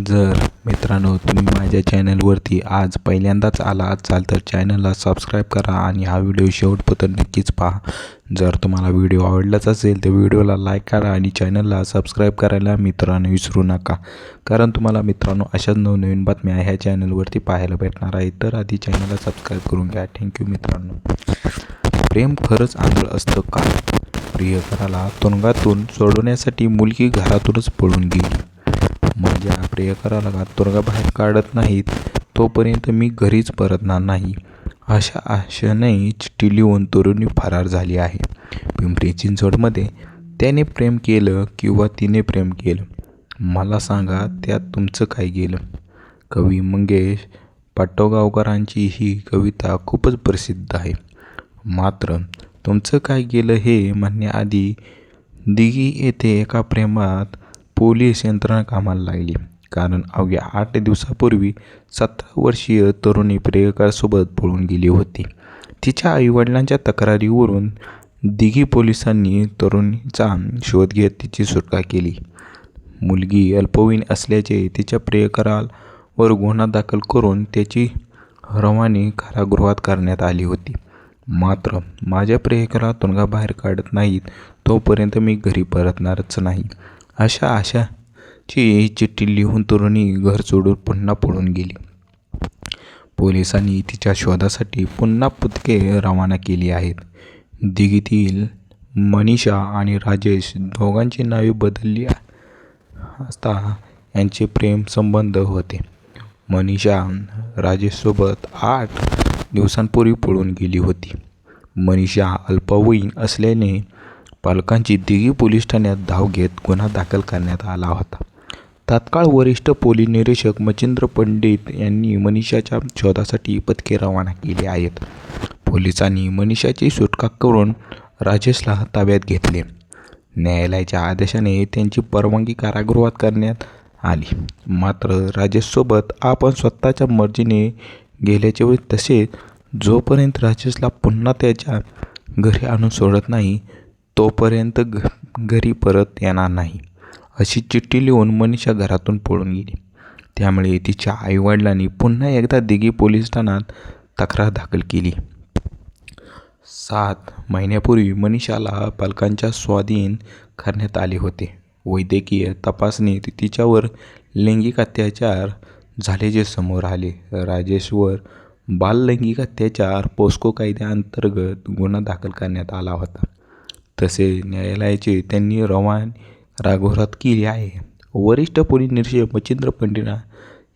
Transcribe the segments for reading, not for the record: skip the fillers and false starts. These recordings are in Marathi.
जर मित्रांनो तुम्ही माझ्या चॅनलवरती आज पहिल्यांदाच आला असाल तर चॅनलला सबस्क्राईब करा आणि हा व्हिडिओ शेवटपर्यंत नक्कीच पहा. जर तुम्हाला व्हिडिओ आवडलाच असेल तर व्हिडिओला लाईक करा आणि चॅनलला सबस्क्राईब करायला मित्रांनो विसरू नका, कारण तुम्हाला मित्रांनो अशाच नवनवीन बातम्या ह्या चॅनलवरती पाहायला भेटणार आहेत. तर आधी चॅनलला सबस्क्राईब करून घ्या. थँक्यू मित्रांनो. प्रेम खरंच आंधळ असतं का? प्रियकराला तुरुंगातून सोडवण्यासाठी मुलगी घरातूनच पळून गेली. माझ्या प्रियकराला तुरुंगाबाहेर काढत नाहीत तोपर्यंत मी घरीच परतणार नाही, अशा आशेने चिठ्ठी लिहून तरुणी फरार झाली आहे. पिंपरी चिंचवडमध्ये त्याने प्रेम केलं किंवा तिने प्रेम केलं, मला सांगा त्यात तुमचं काय गेलं? कवी मंगेश पाटगावकरांची ही कविता खूपच प्रसिद्ध आहे. मात्र तुमचं काय गेलं हे म्हणण्याआधी दिघी येथे एका प्रेमात पोलीस यंत्रणा कामाला लागली. कारण अवघ्या 8 दिवसापूर्वी 17 वर्षीय तरुणी प्रियकरासोबत पळून गेली होती. तिच्या आईवडिलांच्या तक्रारीवरून दिघी पोलिसांनी तरुणीचा शोध घेत तिची सुटका केली. मुलगी अल्पवयीन असल्याचे तिच्या प्रियकरावर गुन्हा दाखल करून त्याची रवानी कारागृहात करण्यात आली होती. मात्र माझ्या प्रियकराला तुरुंगाबाहेर काढत नाहीत तोपर्यंत मी घरी परतणारच नाही, अशा आशाची चिठ्ठी लिहून तरुणी घर सोडून पुन्हा पळून गेली. पोलिसांनी तिच्या शोधासाठी पुन्हा पथके रवाना केली आहेत. दिघीतील मनीषा आणि राजेश दोघांची नावे बदलली असता यांचे प्रेम संबंध होते. मनीषा राजेशसोबत 8 दिवसांपूर्वी पळून गेली होती. मनीषा अल्पवयीन असल्याने पालकांची दिघी पोलीस ठाण्यात धाव घेत गुन्हा दाखल करण्यात आला होता. तात्काळ वरिष्ठ पोलीस निरीक्षक मच्छिंद्र पंडित यांनी मनीषाच्या शोधासाठी पथके रवाना केली आहेत. पोलिसांनी मनीषाची सुटका करून राजेशला ताब्यात घेतले. न्यायालयाच्या आदेशाने त्यांची परवानगी कारागृहात करण्यात आली. मात्र राजेशसोबत आपण स्वतःच्या मर्जीने गेल्याचे व तसेच जोपर्यंत राजेशला पुन्हा त्याच्या घरी आणून सोडत नाही तोपर्यंत घरी परत येणार नाही, अशी चिठ्ठी लिहून मनीषा घरातून पळून गेली. त्यामुळे तिच्या आईवडिलांनी पुन्हा एकदा दिघी पोलीस ठाण्यात तक्रार दाखल केली. 7 महिन्यापूर्वी मनीषाला पालकांच्या स्वाधीन करण्यात आले होते. वैद्यकीय तपासणीत तिच्यावर लैंगिक अत्याचार झाल्याचे समोर आले. राजेशवर बाल लैंगिक अत्याचार पोस्को कायद्याअंतर्गत गुन्हा दाखल करण्यात आला होता. तसे न्यायालयाचे त्यांनी रवानी कारागृहात केली आहे. वरिष्ठ पोलीस निरीक्षक मच्छिंद्र पंडित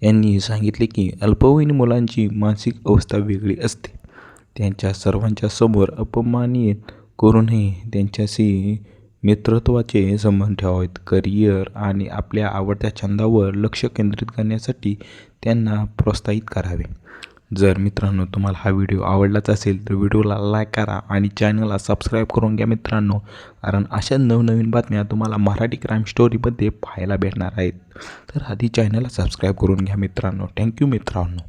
यांनी सांगितले की अल्पवयीन मुलांची मानसिक अवस्था वेगळी असते. त्यांच्या सर्वांच्या समोर अपमानित करू नये, त्यांच्याशी मित्रत्वाचे संबंध ठेवावेत. करिअर आणि आपल्या आवडत्या छंदावर लक्ष केंद्रित करण्यासाठी त्यांना प्रोत्साहित करावे. जर मित्रांनो तुम्हाला हा व्हिडिओ आवडलाच असेल तर व्हिडिओला लाईक करा आणि चॅनलला सबस्क्राईब करून घ्या मित्रांनो, कारण अशा नवनवीन बातम्या तुम्हाला मराठी क्राईम स्टोरीमध्ये पाहायला भेटणार आहेत. तर आधी चॅनलला सबस्क्राईब करून घ्या मित्रांनो. थँक्यू मित्रांनो.